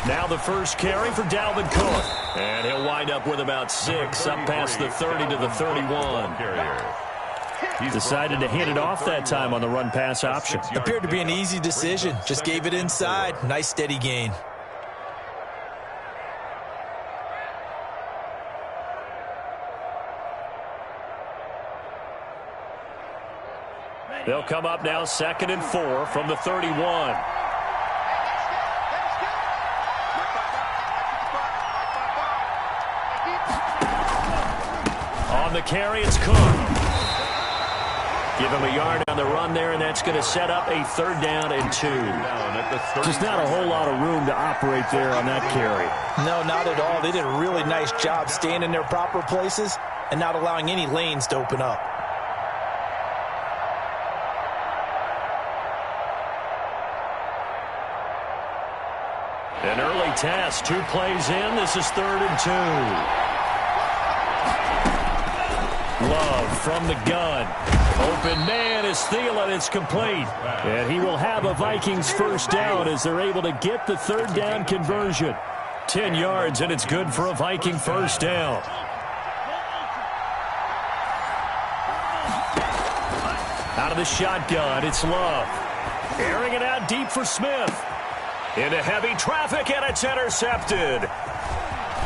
Now the first carry for Dalvin Cook. And he'll wind up with about 6, up past the 30 to the 31. Decided to hand it off that time on the run-pass option. Appeared to be an easy decision. Just gave it inside. Nice steady gain. They'll come up now 2nd and 4 from the 31. On the carry, it's Cook. Give him a yard on the run there, and that's going to set up a 3rd down and 2. Just not a whole lot of room to operate there on that carry. No, not at all. They did a really nice job staying in their proper places and not allowing any lanes to open up. An early test, 2 plays in. This is 3rd and 2. Love from the gun. Open man is Thielen. It's complete. And he will have a Vikings first down as they're able to get the 3rd down conversion. 10 yards, and it's good for a Viking first down. Out of the shotgun, it's Love. Airing it out deep for Smith. Into heavy traffic, and it's intercepted.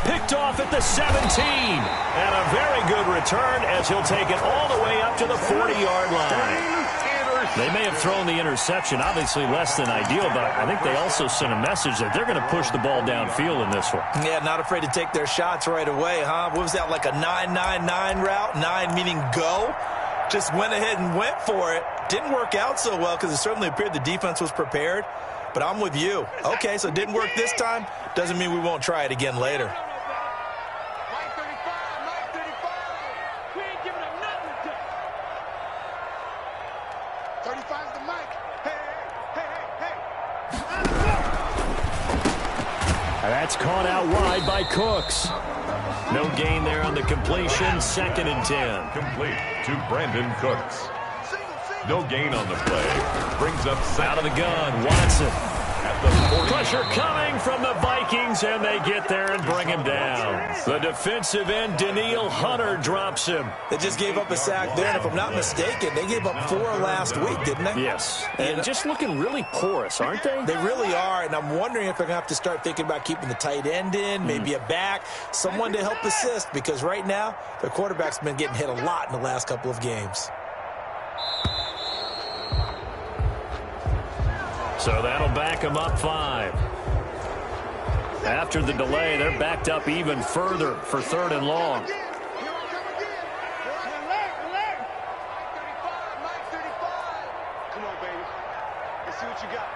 Picked off at the 17. And a very good return as he'll take it all the way up to the 40-yard line. They may have thrown the interception, obviously less than ideal, but I think they also sent a message that they're going to push the ball downfield in this one. Yeah, not afraid to take their shots right away, huh? What was that, like a 9-9-9 route? 9 meaning go? Just went ahead and went for it. Didn't work out so well because it certainly appeared the defense was prepared. But I'm with you. Okay, so it didn't work this time. Doesn't mean we won't try it again later. Mike 35, Mike 35. We ain't giving up nothing to do. 35's the Mike. Hey, hey, hey, hey. That's caught out wide by Cooks. No gain there on the completion. 2nd and 10. Complete to Brandon Cooks. No gain on the play. Brings up out of the gun. Watson. At the 40. Pressure coming from the Vikings, and they get there and bring him down. The defensive end, Daniil Hunter, drops him. They just gave up a sack there, and if I'm not mistaken, they gave up 4 last week, didn't they? Yes. And just looking really porous, aren't they? They really are, and I'm wondering if they're going to have to start thinking about keeping the tight end in, maybe a back, someone to help assist, because right now, their quarterback's been getting hit a lot in the last couple of games. So that'll back them up 5. After the delay, they're backed up even further for 3rd and long. Mike 35, Mike 35. Come on, baby. Let's see what you got.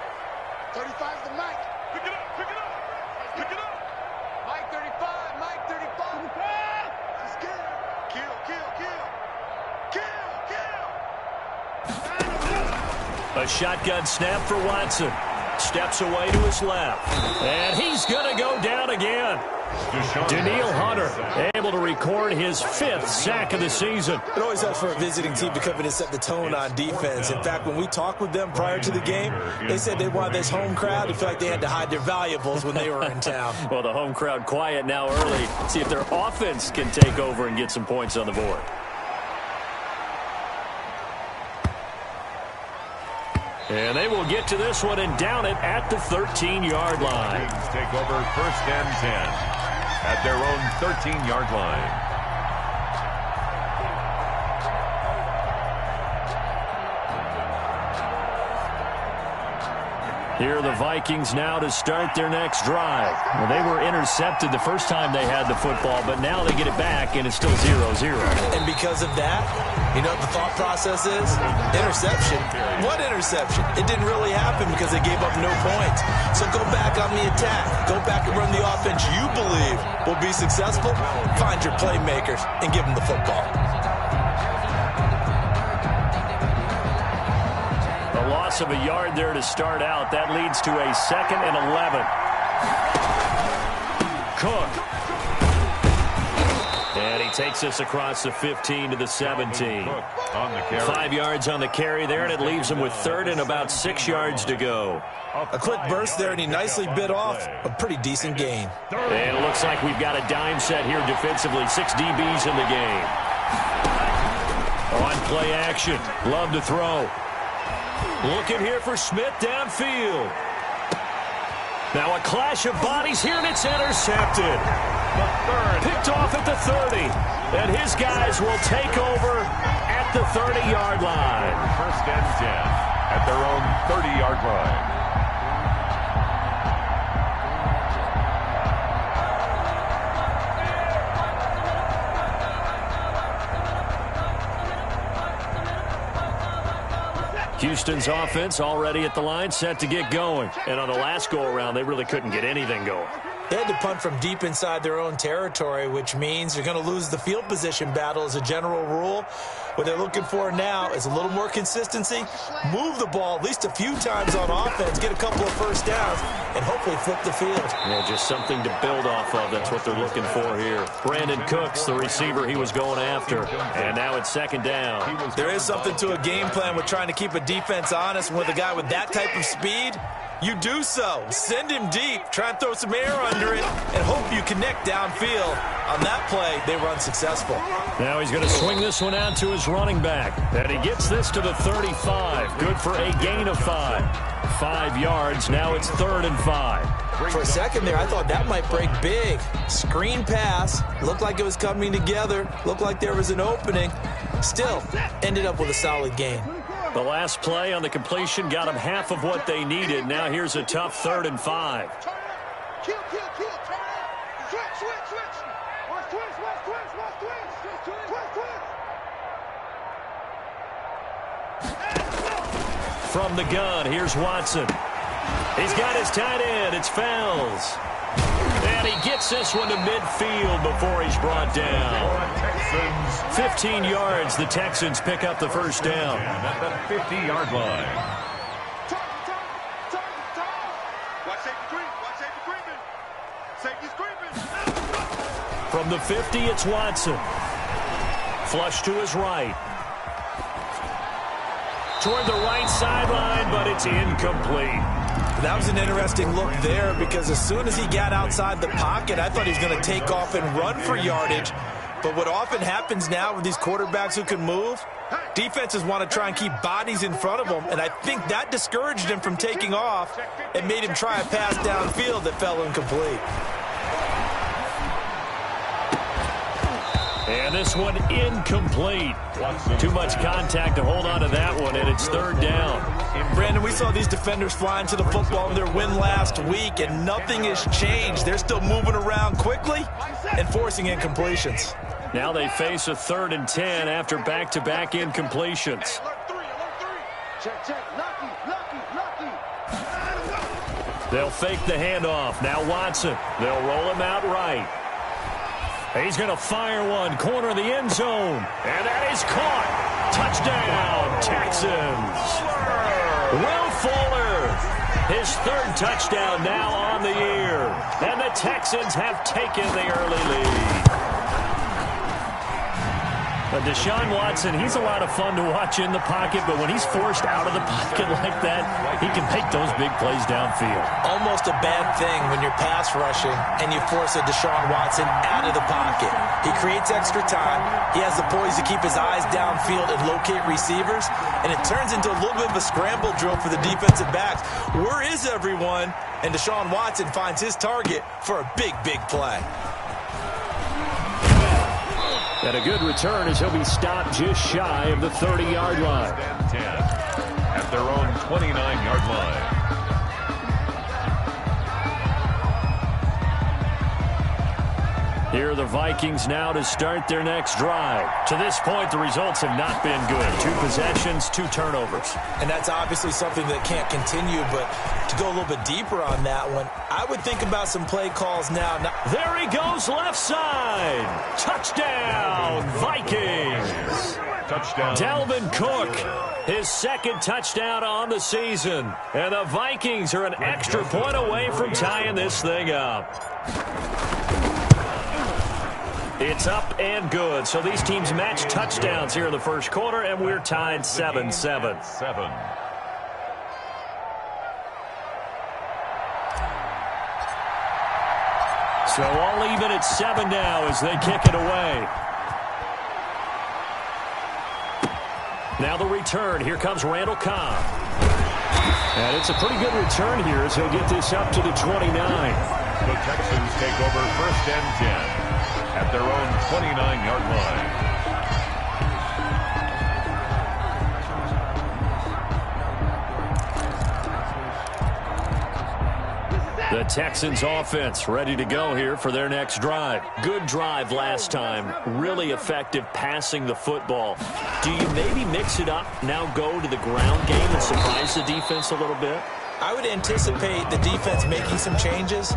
35's the Mike. Pick it up, pick it up. Pick it up. Mike 35, Mike 35. Let's get it. Kill, kill, kill. Kill, kill. A shotgun snap for Watson. Steps away to his left. And he's going to go down again. Daniil Hunter able to record his 5th sack of the season. It always helps for a visiting team to come in and set the tone on defense. In fact, when we talked with them prior to the game, they said they wanted this home crowd to feel like they had to hide their valuables when they were in town. Well, the home crowd quiet now early. See if their offense can take over and get some points on the board. And they will get to this one and down it at the 13-yard line. Take over 1st and 10 at their own 13-yard line. Here are the Vikings now to start their next drive. Well, they were intercepted the first time they had the football, but now they get it back, and it's still 0-0. And because of that, you know what the thought process is? Interception. What interception? It didn't really happen because they gave up no points. So go back on the attack. Go back and run the offense you believe will be successful. Find your playmakers and give them the football. Loss of a yard there to start out. That leads to a 2nd and 11. Cook. And he Takes us across the 15 to the 17. On the carry. 5 yards on the carry there, and it leaves him with third and about 6 yards to go. A quick burst there, and he nicely bit off a pretty decent gain. And it looks like we've got a dime set here defensively. 6 DBs in the game. On play action. Love to throw. Looking here for Smith downfield. Now a clash of bodies here, and it's intercepted. Picked off at the 30. And his guys will take over at the 30-yard line. First and 10 at their own 30-yard line. Houston's offense already at the line, set to get going. And on the last go-around, they really couldn't get anything going. They had to punt from deep inside their own territory, which means you're going to lose the field position battle as a general rule. What they're looking for now is a little more consistency, move the ball at least a few times on offense, get a couple of first downs, and hopefully flip the field. Yeah, just something to build off of. That's what they're looking for here. Brandon Cooks, the receiver he was going after. And now it's second down. There is something to a game plan with trying to keep a defense honest. And with a guy with that type of speed, you do so. Send him deep, try and throw some air under it, and hope you connect downfield. On that play, they were unsuccessful. Now he's going to swing this one out to his running back. And he gets this to the 35. Good for a gain of 5. 5 yards. Now it's 3rd and 5. For a second there, I thought that might break big. Screen pass. Looked like it was coming together. Looked like there was an opening. Still, ended up with a solid gain. The last play on the completion got them half of what they needed. Now here's a tough 3rd and 5. Kill, kill, kill, turn it. Switch, switch, switch. Watch twist, watch twist, watch twist. Twist, twist. From the gun, here's Watson. He's got his tight end. It's Fells. And he gets this one to midfield before he's brought down. 15 yards. The Texans pick up the first down. At the 50-yard line. Watch safety creep. Watch safety creeping. Safety's creeping. From the 50, it's Watson. Flush to his right. Toward the right sideline, but it's incomplete. That was an interesting look there because as soon as he got outside the pocket, I thought he was going to take off and run for yardage. But what often happens now with these quarterbacks who can move, defenses want to try and keep bodies in front of them, and I think that discouraged him from taking off and made him try a pass downfield that fell incomplete. And this one incomplete. Too much contact to hold on to that one, and it's 3rd down. Brandon, we saw these defenders flying to the football in their win last week, and nothing has changed. They're still moving around quickly and forcing incompletions. Now they face a 3rd and 10 after back-to-back incompletions. Check, check. Lucky, lucky, lucky. They'll fake the handoff. Now Watson. They'll roll him out right. He's going to fire one. Corner of the end zone. And that is caught. Touchdown, Texans. Will Fuller. His 3rd touchdown now on the year. And the Texans have taken the early lead. Deshaun Watson, he's a lot of fun to watch in the pocket, but when he's forced out of the pocket like that, he can make those big plays downfield. Almost a bad thing when you're pass rushing and you force a Deshaun Watson out of the pocket. He creates extra time. He has the poise to keep his eyes downfield and locate receivers, and it turns into a little bit of a scramble drill for the defensive backs. Where is everyone? And Deshaun Watson finds his target for a big, big play. And a good return as he'll be stopped just shy of the 30-yard line. 10 at their own 29-yard line. Here are the Vikings now to start their next drive. To this point, the results have not been good. 2 possessions, 2 turnovers. And that's obviously something that can't continue, but to go a little bit deeper on that one, I would think about some play calls now. There he goes, left side. Touchdown, Vikings. Touchdown. Dalvin Cook, his 2nd touchdown on the season. And the Vikings are an extra point away from tying this thing up. It's up and good. So these teams match touchdowns here in the first quarter, and we're tied 7-7. So all even at 7 now as they kick it away. Now the return. Here comes Randall Cobb. And it's a pretty good return here as he'll get this up to the 29. The Texans take over 1st and 10 at their own 29-yard line. The Texans offense ready to go here for their next drive. Good drive last time. Really effective passing the football. Do you maybe mix it up, now go to the ground game and surprise the defense a little bit? I would anticipate the defense making some changes,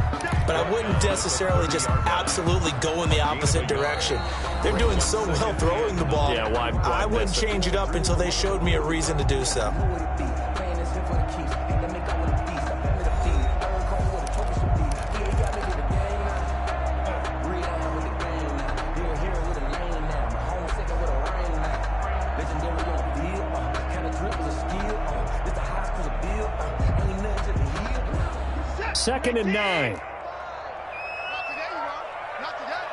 but I wouldn't necessarily just absolutely go in the opposite direction. They're doing so well throwing the ball. Yeah, why I wouldn't change it up until they showed me a reason to do so. Second and 9. Not today, you know. Not today.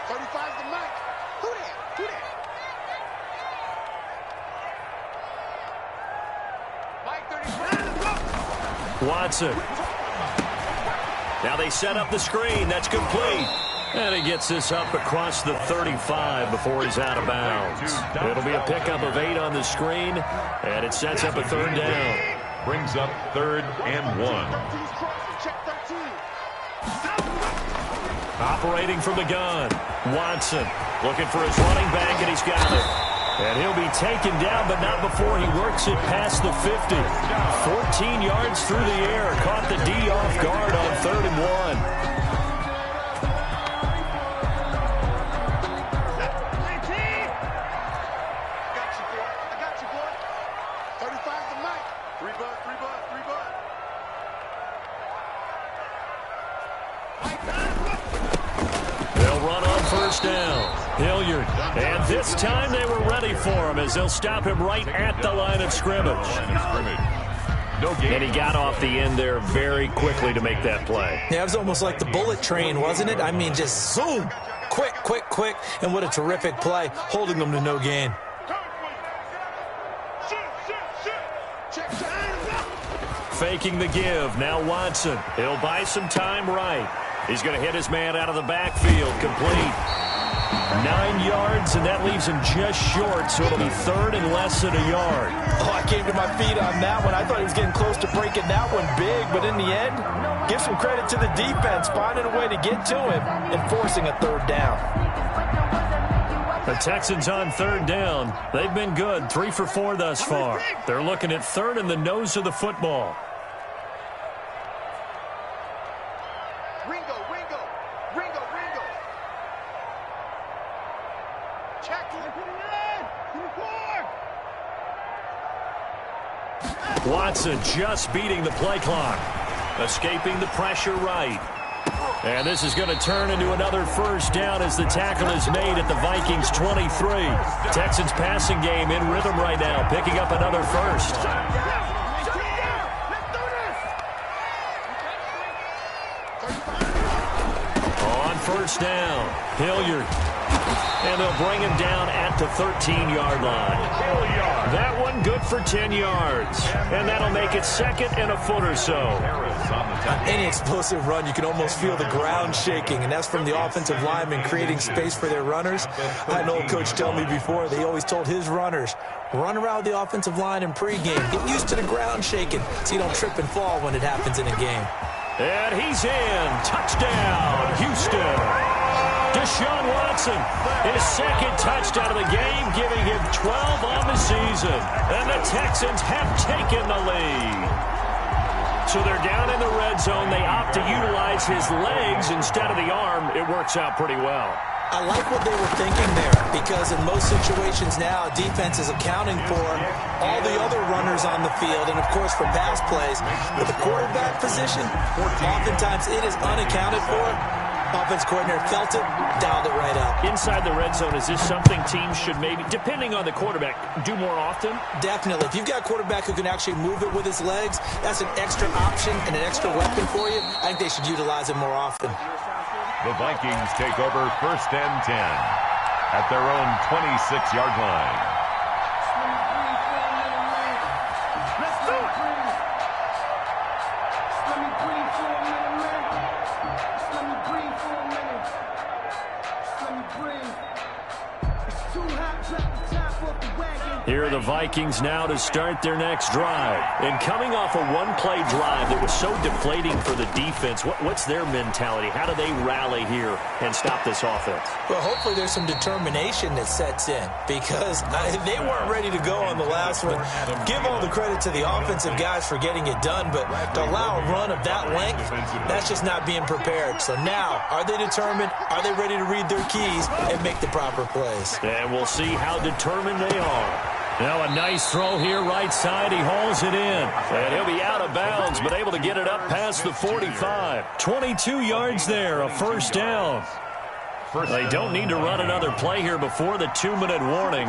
35's the mic. Who that? Mike 35. Watson. Now they set up the screen. That's complete. And he gets this up across the 35 before he's out of bounds. It'll be a pickup of 8 on the screen, and it sets up a 3rd down. Brings up 3rd and 1. Operating from the gun. Watson looking for his running back, and he's got it. And he'll be taken down, but not before he works it past the 50. 14 yards through the air. Caught the D off guard on 3rd and 1. And this time they were ready for him as they'll stop him right at the line of scrimmage. And he got off the end there very quickly to make that play. Yeah, it was almost like the bullet train, wasn't it? I mean, just zoom. Quick. And what a terrific play, holding them to no gain. Faking the give. Now Watson. He'll buy some time right. He's going to hit his man out of the backfield. Complete. 9 yards, and that leaves him just short, so it'll be 3rd and less than a yard. Oh, I came to my feet on that one. I thought he was getting close to breaking that one big, but in the end, give some credit to the defense, finding a way to get to him and forcing a 3rd down. The Texans on 3rd down. They've been good, 3 for 4 thus far. They're looking at 3rd and the nose of the football. Watson just beating the play clock. Escaping the pressure right. And this is going to turn into another 1st down as the tackle is made at the Vikings 23. Texans passing game in rhythm right now, picking up another 1st. On 1st down, Hilliard. And they'll bring him down at the 13-yard line. That one good for 10 yards. And that'll make it 2nd and a foot or so. Any explosive run, you can almost feel the ground shaking, and that's from the offensive linemen creating space for their runners. I had an old coach tell me before, they always told his runners, run around the offensive line in pregame. Get used to the ground shaking so you don't trip and fall when it happens in a game. And he's in. Touchdown, Houston. Deshaun Watson, his 2nd touchdown of the game, giving him 12 on the season. And the Texans have taken the lead. So they're down in the red zone. They opt to utilize his legs instead of the arm. It works out pretty well. I like what they were thinking there, because in most situations now, defense is accounting for all the other runners on the field and, of course, for pass plays. But the quarterback position, oftentimes it is unaccounted for. Offense coordinator felt it, dialed it right out. Inside the red zone, is this something teams should maybe, depending on the quarterback, do more often? Definitely. If you've got a quarterback who can actually move it with his legs, that's an extra option and an extra weapon for you. I think they should utilize it more often. The Vikings take over 1st and 10 at their own 26-yard line. Here are the Vikings now to start their next drive. And coming off a one-play drive that was so deflating for the defense, what's their mentality? How do they rally here and stop this offense? Well, hopefully there's some determination that sets in because they weren't ready to go on the last one. Give all the credit to the offensive guys for getting it done, but to allow a run of that length, that's just not being prepared. So now, are they determined? Are they ready to read their keys and make the proper plays? And we'll see how determined they are. Now a nice throw here, right side. He hauls it in. And he'll be out of bounds, but able to get it up past the 45. 22 yards there, a first down. They don't need to run another play here before the 2-minute warning.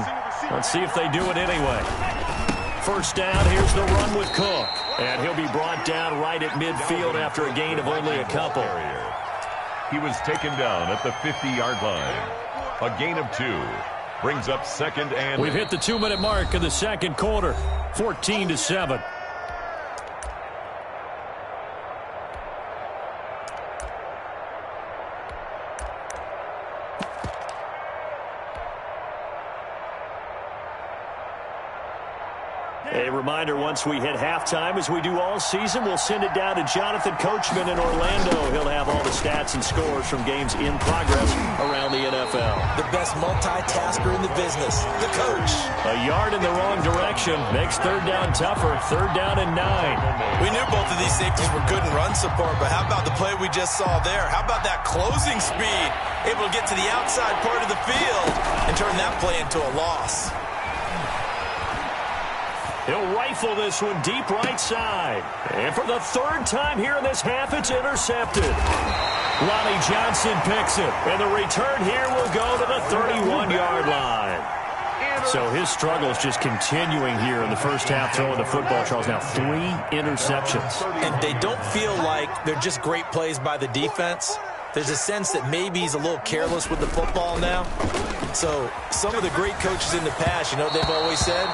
Let's see if they do it anyway. First down, here's the run with Cook. And he'll be brought down right at midfield after a gain of only a couple. He was taken down at the 50-yard line. A gain of 2. Brings up 2nd and... We've hit the 2-minute mark of the second quarter. 14-7. A reminder, once we hit halftime, as we do all season, we'll send it down to Jonathan Coachman in Orlando. He'll have all the stats and scores from games in progress around the NFL. The best multitasker in the business, the coach. A yard in the wrong direction makes third down tougher. 3rd down and 9. We knew both of these safeties were good in run support, but how about the play we just saw there? How about that closing speed? Able to get to the outside part of the field and turn that play into a loss. He'll rifle this one deep right side. And for the 3rd time here in this half, it's intercepted. Lonnie Johnson picks it. And the return here will go to the 31-yard line. So his struggles just continuing here in the first half throwing the football, Charles. Now 3 interceptions. And they don't feel like they're just great plays by the defense. There's a sense that maybe he's a little careless with the football now. So some of the great coaches in the past, you know, they've always said,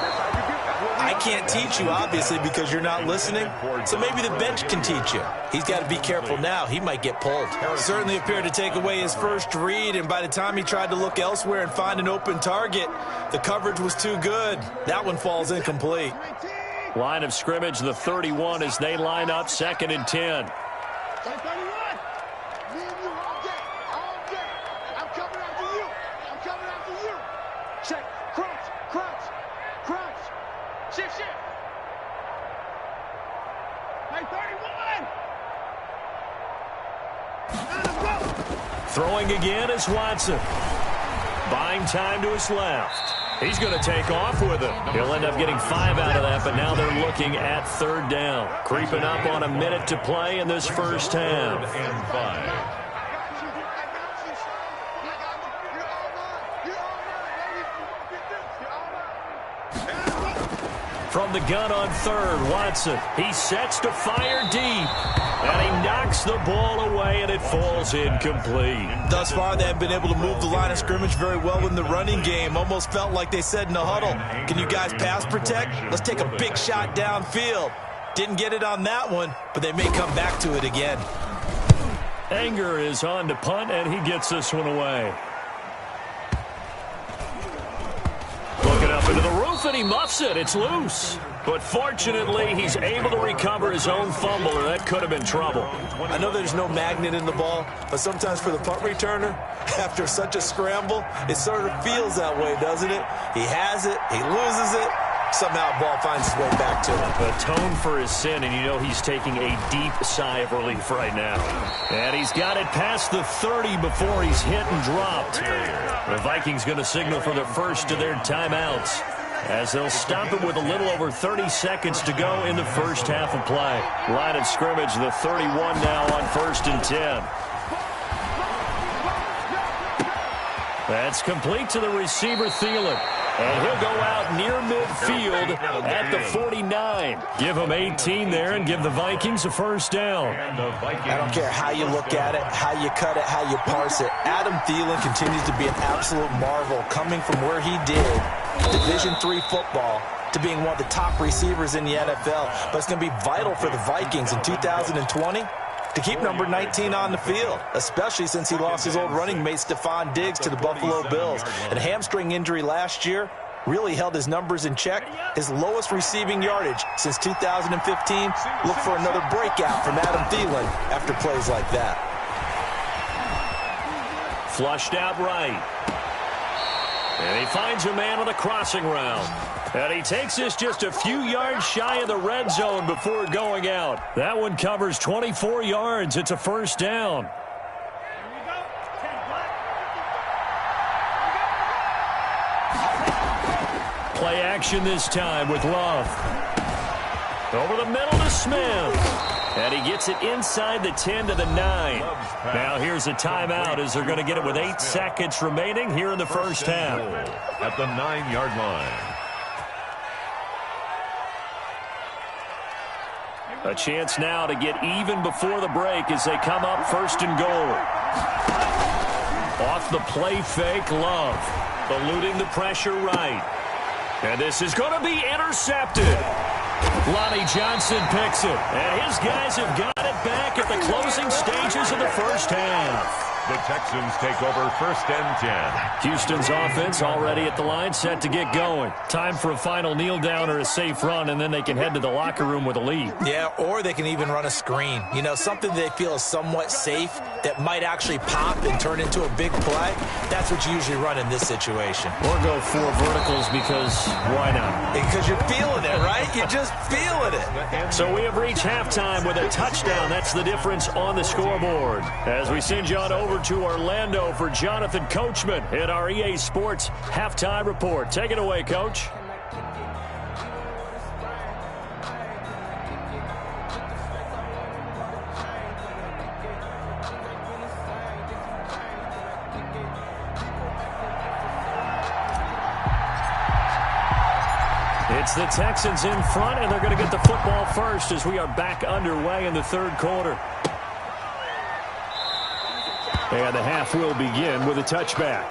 I can't teach you, obviously, because you're not listening. So maybe the bench can teach you. He's got to be careful now. He might get pulled. Certainly appeared to take away his first read, and by the time he tried to look elsewhere and find an open target, the coverage was too good. That one falls incomplete. Line of scrimmage, the 31 as they line up 2nd and 10. Check. Crunch. Shift. Hey, 31! Throwing again is Watson. Buying time to his left. He's going to take off with it. He'll end up getting 5 out of that, but now they're looking at 3rd down. Creeping up on a minute to play in this first half. 3rd and 5. From the gun on 3rd, Watson. He sets to fire deep. And he knocks the ball away, and it falls incomplete. Thus far, they have been able to move the line of scrimmage very well in the running game. Almost felt like they said in the huddle, can you guys pass protect? Let's take a big shot downfield. Didn't get it on that one, but they may come back to it again. Anger is on to punt, and he gets this one away. Looking up into the roof, and he muffs it. It's loose. But fortunately, he's able to recover his own fumble, or that could have been trouble. I know there's no magnet in the ball, but sometimes for the punt returner, after such a scramble, it sort of feels that way, doesn't it? He has it, he loses it, somehow the ball finds its way back to him. Atone for his sin, and you know he's taking a deep sigh of relief right now. And he's got it past the 30 before he's hit and dropped. The Vikings going to signal for the first of their timeouts, as they'll stop it with a little over 30 seconds to go in the first half of play. Line of scrimmage, the 31 now on 1st and 10. That's complete to the receiver, Thielen. And he'll go out near midfield at the 49. Give him 18 there and give the Vikings a first down. I don't care how you look at it, how you cut it, how you parse it. Adam Thielen continues to be an absolute marvel, coming from where he did Division III football to being one of the top receivers in the NFL. But it's going to be vital for the Vikings in 2020 to keep number 19 on the field, especially since he lost his old running mate Stephon Diggs to the Buffalo Bills. And a hamstring injury last year really held his numbers in check. His lowest receiving yardage since 2015. Look for another breakout from Adam Thielen after plays like that. Flushed out right. And he finds a man on the crossing route. And he takes this just a few yards shy of the red zone before going out. That one covers 24 yards. It's a first down. Play action this time with Love. Over the middle to Smith. And he gets it inside the 10 to the 9. Now here's a timeout as they're going to get it with 8 seconds remaining here in the first half. At the 9-yard line. A chance now to get even before the break as they come up first and goal. Off the play fake, Love. Eluding the pressure right. And this is going to be intercepted. Lonnie Johnson picks it. And his guys have got it back at the closing stages of the first half. The Texans take over first and 10. Houston's offense already at the line, set to get going. Time for a final kneel down or a safe run, and then they can head to the locker room with a lead. Yeah, or they can even run a screen. You know, something they feel is somewhat safe that might actually pop and turn into a big play. That's what you usually run in this situation. Or go 4 verticals because why not? Because you're feeling it, right? You're just feeling it. So we have reached halftime with a touchdown. That's the difference on the scoreboard. As we send you on over to Orlando for Jonathan Coachman at our EA Sports Halftime Report. Take it away, Coach. It's the Texans in front, and they're going to get the football first as we are back underway in the third quarter. And the half will begin with a touchback.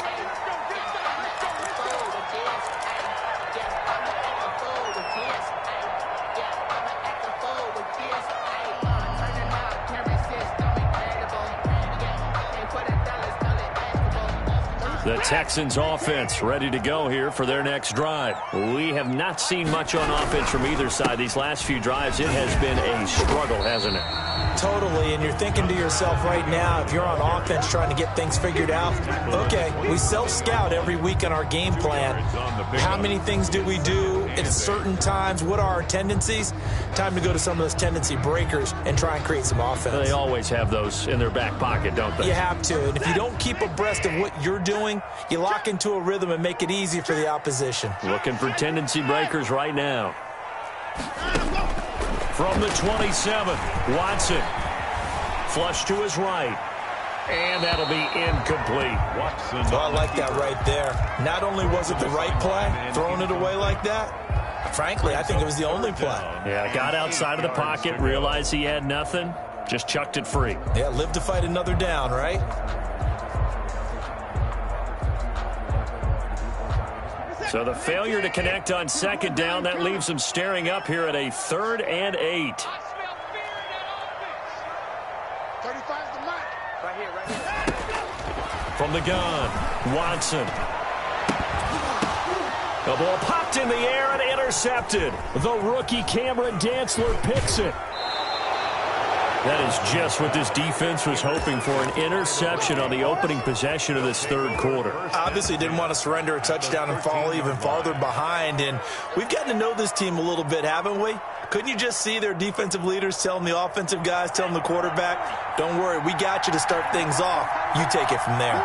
The Texans offense ready to go here for their next drive. We have not seen much on offense from either side these last few drives. It has been a struggle, hasn't it? Totally, and you're thinking to yourself right now, if you're on offense trying to get things figured out, okay, we self-scout every week on our game plan. How many things do we do at certain times? What are our tendencies? Time to go to some of those tendency breakers and try and create some offense. They always have those in their back pocket, don't they? You have to, and if you don't keep abreast of what you're doing, you lock into a rhythm and make it easy for the opposition. Looking for tendency breakers right now. From the 27, Watson. Flush to his right. And that'll be incomplete. Watson. Well, I like that right there. Not only was it the right play, throwing it away like that, frankly, I think it was the only play. Yeah, got outside of the pocket, realized he had nothing, just chucked it free. Yeah, live to fight another down, right? So the failure to connect on second down, that leaves them staring up here at a 3rd and 8. From the gun, Watson. The ball popped in the air and intercepted. The rookie Cameron Dantzler picks it. That is just what this defense was hoping for, an interception on the opening possession of this third quarter. Obviously didn't want to surrender a touchdown and fall even farther behind, and we've gotten to know this team a little bit, haven't we? Couldn't you just see their defensive leaders telling the offensive guys, telling the quarterback, don't worry, we got you to start things off. You take it from there.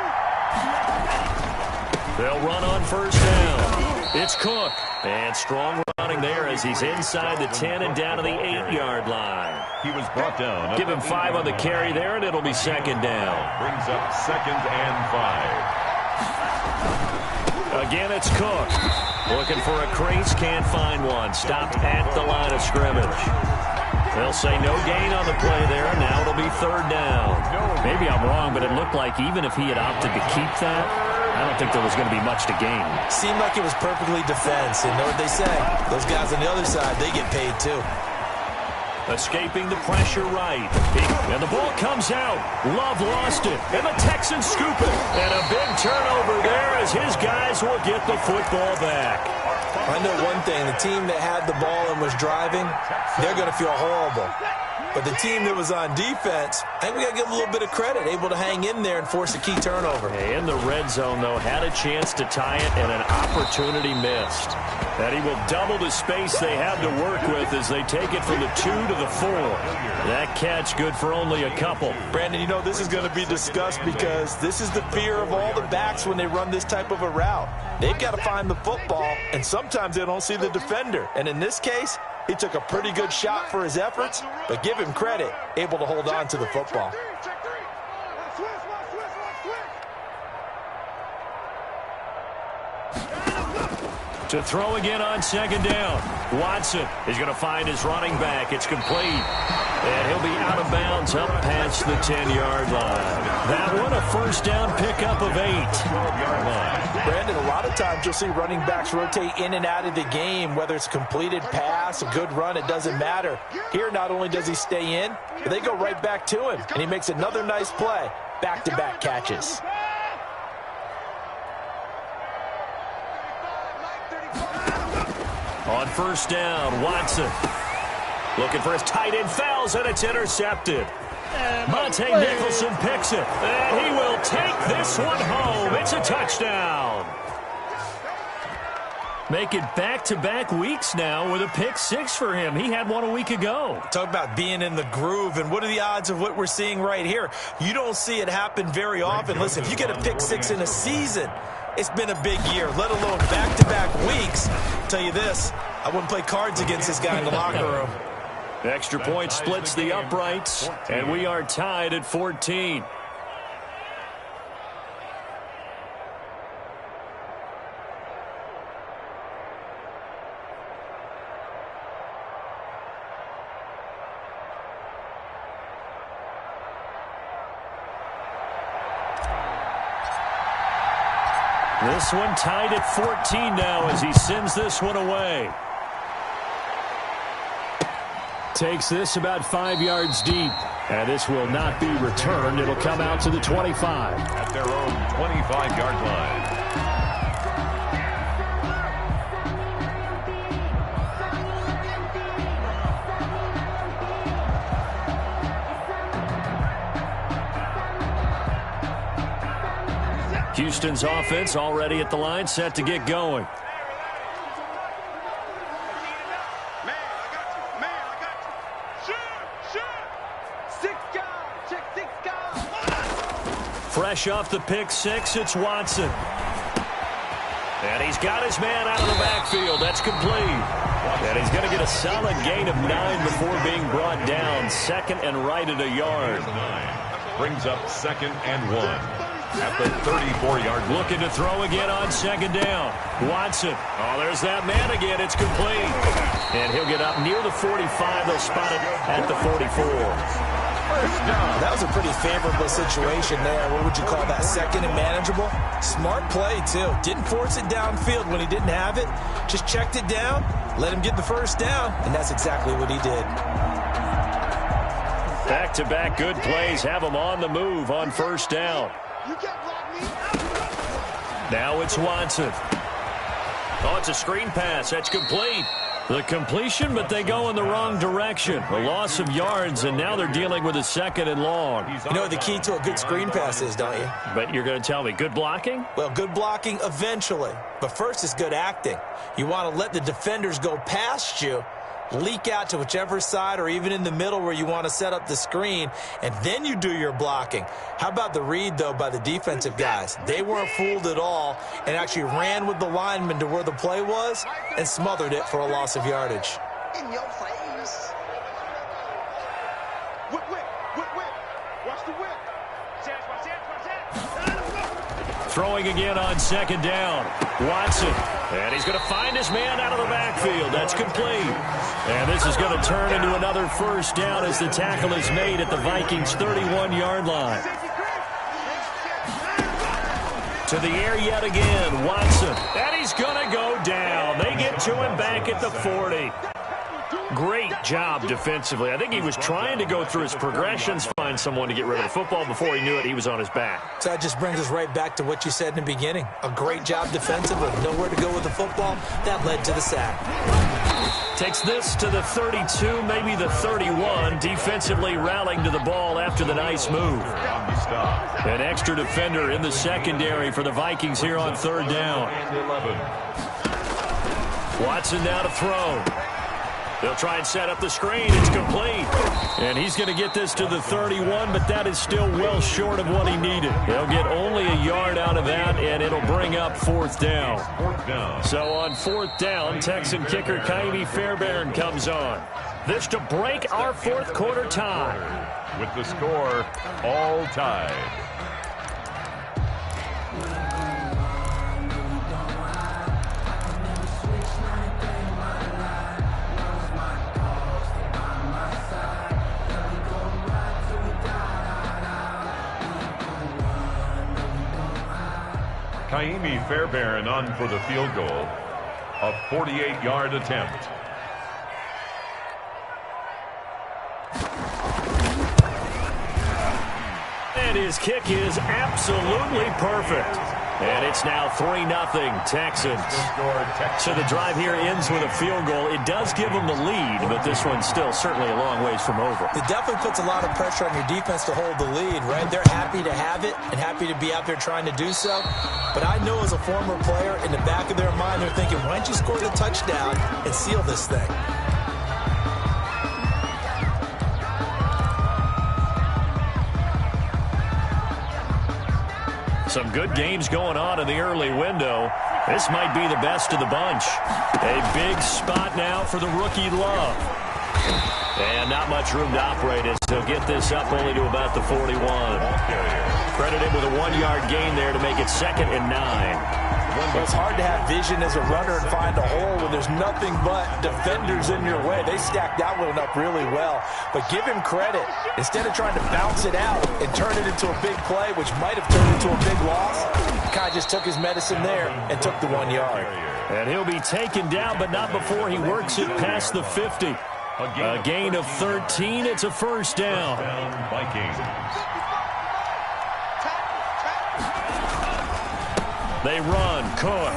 They'll run on first down. It's Cook. And strong running there as he's inside the 10 and down to the 8-yard line. He was brought down. Give him 5 on the carry there, and it'll be second down. Brings up 2nd and 5. Again, it's Cook. Looking for a crease, can't find one. Stopped at the line of scrimmage. They'll say no gain on the play there. Now it'll be third down. Maybe I'm wrong, but it looked like even if he had opted to keep that, I don't think there was going to be much to gain. Seemed like it was perfectly defense. And know what they say? Those guys on the other side, they get paid too. Escaping the pressure right. And the ball comes out. Love lost it. And the Texans scoop it. And a big turnover there as his guys will get the football back. I know one thing. The team that had the ball and was driving, they're going to feel horrible. But the team that was on defense, I think we got to give them a little bit of credit, able to hang in there and force a key turnover. In the red zone, though, had a chance to tie it and an opportunity missed. And he will double the space they have to work with as they take it from the 2 to the 4. That catch good for only a couple. Brandon, you know this is going to be discussed because this is the fear of all the backs when they run this type of a route. They've got to find the football, and sometimes they don't see the defender. And in this case, he took a pretty good shot for his efforts, but give him credit, able to hold on to the football. To throw again on second down. Watson is going to find his running back. It's complete. And he'll be out of bounds up past the 10-yard line. That one a first down pickup of 8. Brandon, a lot of times you'll see running backs rotate in and out of the game, whether it's a completed pass, a good run, it doesn't matter. Here, not only does he stay in, but they go right back to him, and he makes another nice play. Back-to-back catches. On first down, Watson looking for his tight end, fouls, and it's intercepted. Monte Nicholson picks it, and he will take this one home. It's a touchdown. Make it back-to-back weeks now with a pick 6 for him. He had one a week ago. Talk about being in the groove, and what are the odds of what we're seeing right here? You don't see it happen very often. Listen, if you get a pick 6 in a season, it's been a big year, let alone back-to-back weeks. I'll tell you this, I wouldn't play cards against this guy in the locker room. The extra point splits the uprights, and we are tied at 14. This one tied at 14 now as he sends this one away. Takes this about 5 yards deep. And this will not be returned. It'll come out to the 25. At their own 25-yard line. Houston's offense already at the line, set to get going. Fresh off the pick 6, it's Watson. And he's got his man out of the backfield. That's complete. And he's going to get a solid gain of 9 before being brought down. Second and right at a yard. Brings up 2nd and 1. At the 34-yard line. Looking to throw again on second down. Watson. Oh, there's that man again. It's complete. And he'll get up near the 45. They'll spot it at the 44. That was a pretty favorable situation there. What would you call that? Second and manageable? Smart play, too. Didn't force it downfield when he didn't have it. Just checked it down, let him get the first down, and that's exactly what he did. Back-to-back good plays have him on the move on first down. Now it's Watson. Oh, it's a screen pass. That's complete. The completion, but they go in the wrong direction. A loss of yards, and now they're dealing with a 2nd and long. You know what the key to a good screen pass is, don't you? But you're going to tell me, good blocking? Well, good blocking eventually. But first is good acting. You want to let the defenders go past you, leak out to whichever side or even in the middle where you want to set up the screen, and then you do your blocking. How about the read, though, by the defensive guys? They weren't fooled at all and actually ran with the lineman to where the play was and smothered it for a loss of yardage. In your face. Whip, whip, whip, whip. Watch the whip. Throwing again on second down. Watson. And he's going to find his man out of the backfield. That's complete. And this is going to turn into another first down as the tackle is made at the Vikings' 31-yard line. To the air yet again, Watson. And he's going to go down. They get to him back at the 40. Great job defensively. I think he was trying to go through his progressions, find someone to get rid of the football. Before he knew it, he was on his back. So that just brings us right back to what you said in the beginning. A great job defensively. Nowhere to go with the football. That led to the sack. Takes this to the 32, maybe the 31. Defensively rallying to the ball after the nice move. An extra defender in the secondary for the Vikings here on third down. Watson now to throw. They'll try and set up the screen. It's complete. And he's going to get this to the 31, but that is still well short of what he needed. They'll get only a yard out of that, and it'll bring up fourth down. So on fourth down, Texan kicker Kaimi Fairbairn comes on. This to break our fourth quarter tie. With the score all tied. Kaimi Fairbairn on for the field goal. A 48-yard attempt. And his kick is absolutely perfect. And it's now 3-0 Texans. So the drive here ends with a field goal. It does give them the lead, but this one's still certainly a long ways from over. It definitely puts a lot of pressure on your defense to hold the lead, right? They're happy to have it and happy to be out there trying to do so. But I know as a former player, in the back of their mind, they're thinking, why don't you score the touchdown and seal this thing? Some good games going on in the early window. This might be the best of the bunch. A big spot now for the rookie Love. And not much room to operate as he'll get this up only to about the 41. Credit him with a 1-yard gain there to make it 2nd and 9. Well, it's hard to have vision as a runner and find a hole when there's nothing but defenders in your way. They stacked that one up really well. But give him credit. Instead of trying to bounce it out and turn it into a big play, which might have turned into a big loss, he kind of just took his medicine there and took the 1 yard. And he'll be taken down, but not before he works it past the 50. A gain of 13. It's a first down. Vikings. They run. Cook.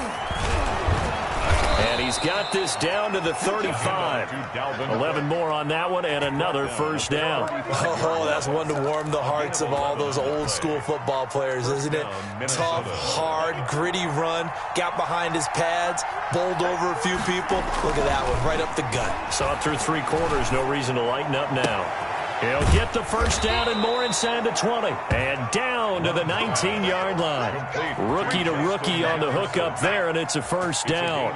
And he's got this down to the 35. 11 more on that one and another first down. Oh, that's one to warm the hearts of all those old school football players, isn't it? Tough, hard, gritty run. Got behind his pads. Bowled over a few people. Look at that one, right up the gut. Saw it through 3 quarters. No reason to lighten up now. He'll get the first down and more inside the 20. And down to the 19-yard line. Rookie to rookie on the hook up there, and it's a first down.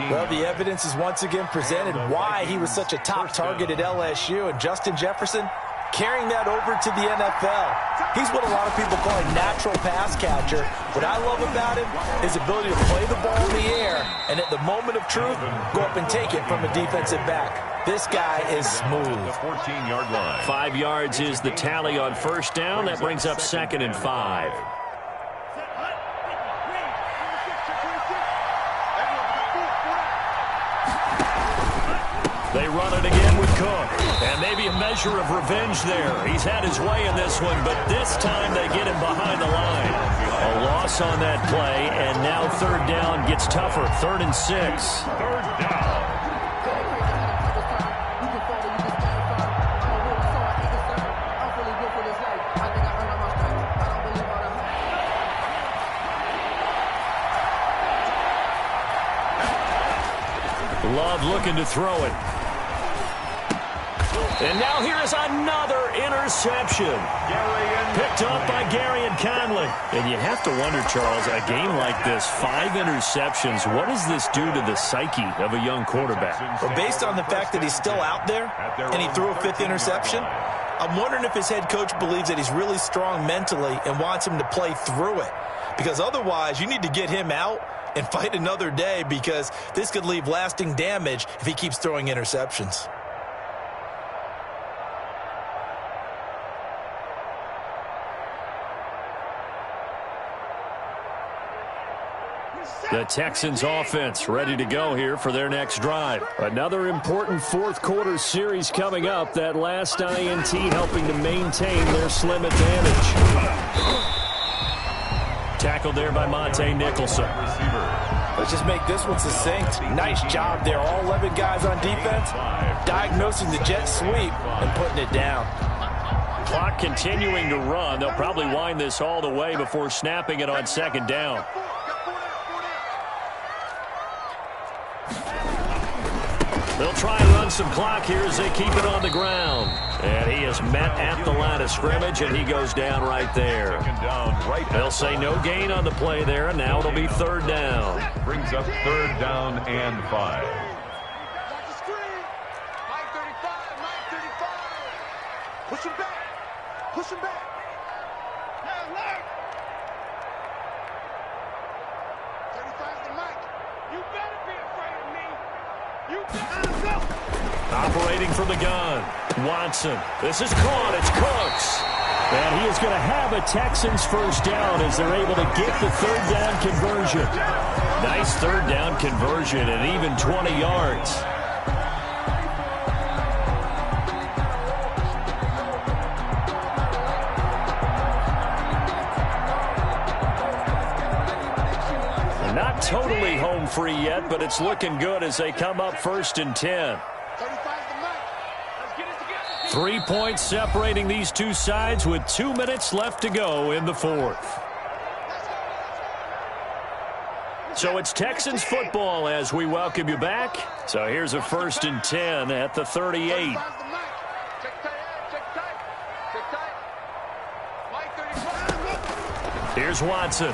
Well, the evidence is once again presented why he was such a top target at LSU. And Justin Jefferson carrying that over to the NFL. He's what a lot of people call a natural pass catcher. What I love about him is his ability to play the ball in the air and at the moment of truth, go up and take it from a defensive back. This guy is smooth. The 14-yard line. 5 yards is the tally on first down. That brings up 2nd and 5. They run it again with Cook. And maybe a measure of revenge there. He's had his way in this one, but this time they get him behind the line. A loss on that play, and now third down gets tougher. 3rd and 6. Third down. Love looking to throw it. And now here is another interception. Picked up by Garion Conley. And you have to wonder, Charles, a game like this, 5 interceptions, what does this do to the psyche of a young quarterback? Well, based on the fact that he's still out there and he threw a 5th interception, I'm wondering if his head coach believes that he's really strong mentally and wants him to play through it. because otherwise you need to get him out and fight another day, because this could leave lasting damage if he keeps throwing interceptions. The Texans offense ready to go here for their next drive. Another important fourth quarter series coming up. That last INT helping to maintain their slim advantage. Tackled there by Monte Nicholson. Let's just make this one succinct. Nice job there. All 11 guys on defense diagnosing the jet sweep and putting it down. Clock continuing to run. They'll probably wind this all the way before snapping it on second down. They'll try and run some clock here as they keep it on the ground. And he is met at the line of scrimmage, and he goes down right there. They'll say no gain on the play there, and now it'll be third down. Brings up third down and 5. Push him back. Push him back. Now, 35's the mic. You better be afraid of me. You better go. Operating from the gun, Watson. This is caught. It's Cooks. And he is going to have a Texans first down as they're able to get the third down conversion. Nice third down conversion and even 20 yards. Not totally home free yet, but it's looking good as they come up first and 10. 3 points separating these two sides with 2 minutes left to go in the fourth. So it's Texans football as we welcome you back. So here's a first and 10 at the 38. Here's Watson.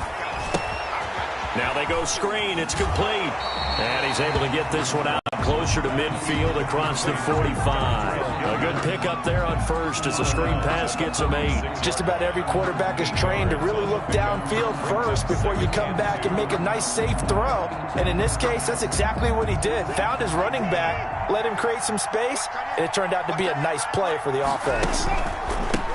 Now they go screen. It's complete. And he's able to get this one out closer to midfield across the 45. A good pickup there on first as the screen pass gets him 8. Just about every quarterback is trained to really look downfield first before you come back and make a nice, safe throw. And in this case, that's exactly what he did. Found his running back, let him create some space, and it turned out to be a nice play for the offense.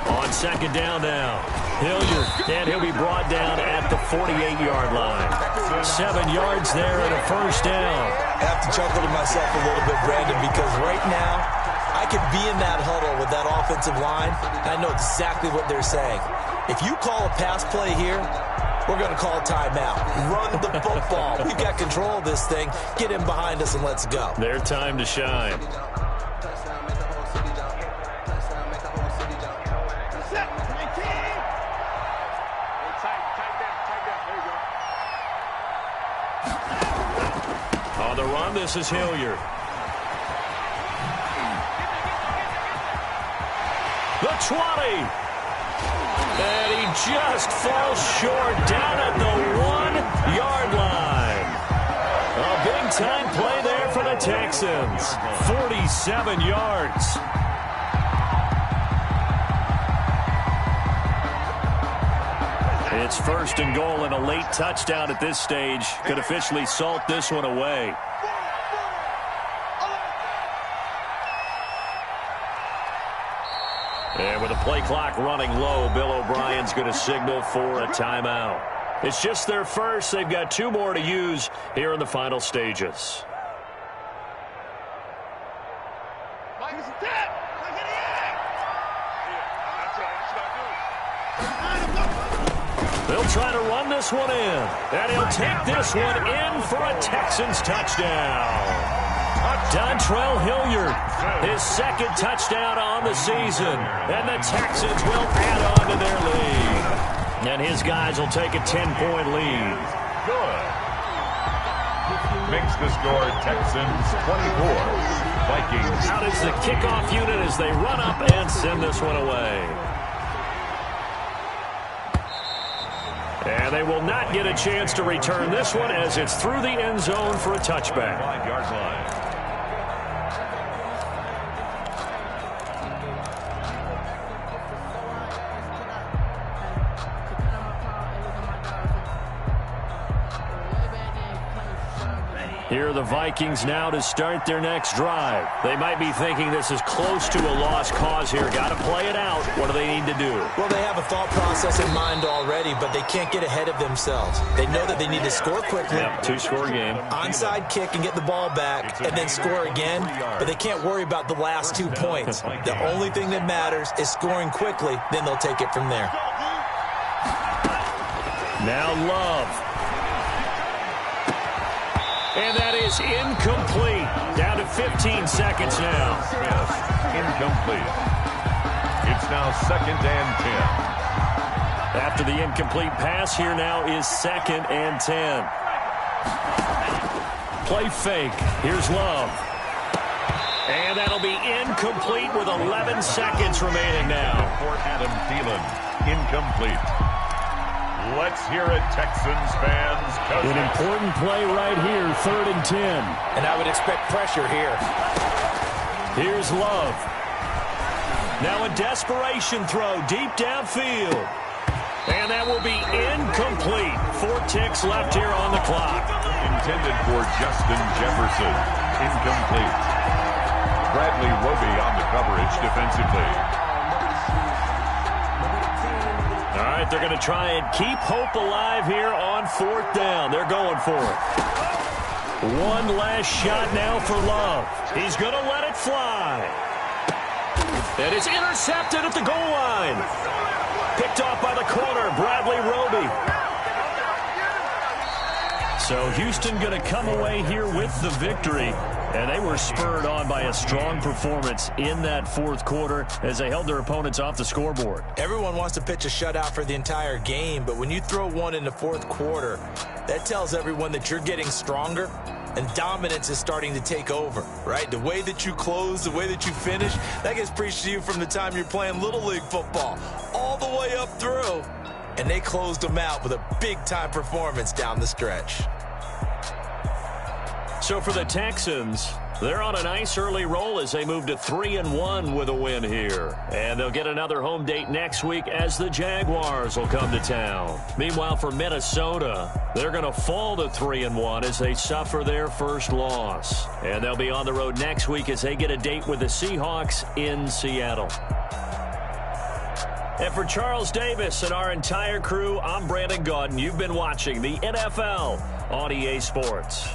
On second down now, Hilliard, and he'll be brought down at the 48-yard line. 7 yards there and a first down. I have to chuckle to myself a little bit, Brandon, because right now I could be in that huddle with that offensive line, and I know exactly what they're saying. If you call a pass play here, we're going to call a timeout. Run the football. We've got control of this thing. Get him behind us and let's go. Their time to shine. On the run, this is Hilliard. The 20. And he just falls short down at the 1-yard line. A big-time play there for the Texans. 47 yards. It's first and goal, and a late touchdown at this stage could officially salt this one away. And with the play clock running low, Bill O'Brien's going to signal for a timeout. It's just their first. They've got 2 more to use here in the final stages. They'll try to run this one in, and he'll take this one in for a Texans touchdown. Dontrell Hilliard, his second touchdown on the season, and the Texans will add on to their lead. And his guys will take a 10-point lead. Good. Makes the score Texans 24, Vikings. Out is the kickoff unit as they run up and send this one away. And they will not get a chance to return this one as it's through the end zone for a touchback. 5-yard line. Here are the Vikings now to start their next drive. They might be thinking this is close to a lost cause here. Got to play it out. What do they need to do? Well, they have a thought process in mind already, but they can't get ahead of themselves. They know that they need to score quickly. Yep, two-score game. Onside kick and get the ball back and then score again, but they can't worry about the last 2 points. The only thing that matters is scoring quickly, then they'll take it from there. Now Love. And that is incomplete. Down to 15 seconds now. Smith, incomplete. It's now 2nd and 10. After the incomplete pass, here now is 2nd and 10. Play fake. Here's Love. And that'll be incomplete with 11 seconds remaining now. For Adam Thielen, incomplete. Let's hear it, Texans fans. An important play right here, 3rd and 10. And I would expect pressure here. Here's Love. Now a desperation throw deep downfield. And that will be incomplete. 4 ticks left here on the clock. Intended for Justin Jefferson. Incomplete. Bradley Roby on the coverage defensively. All right, they're going to try and keep hope alive here on 4th down. They're going for it. One last shot now for Love. He's going to let it fly. And it's intercepted at the goal line. Picked off by the corner, Bradley Roby. So Houston going to come away here with the victory. And they were spurred on by a strong performance in that 4th quarter as they held their opponents off the scoreboard. Everyone wants to pitch a shutout for the entire game, but when you throw one in the 4th quarter, that tells everyone that you're getting stronger and dominance is starting to take over, right? The way that you close, the way that you finish, that gets preached to you from the time you're playing Little League football all the way up through. And they closed them out with a big-time performance down the stretch. So for the Texans, they're on a nice early roll as they move to 3-1 with a win here. And they'll get another home date next week as the Jaguars will come to town. Meanwhile, for Minnesota, they're going to fall to 3-1 as they suffer their first loss. And they'll be on the road next week as they get a date with the Seahawks in Seattle. And for Charles Davis and our entire crew, I'm Brandon Gaudin. You've been watching the NFL on EA Sports.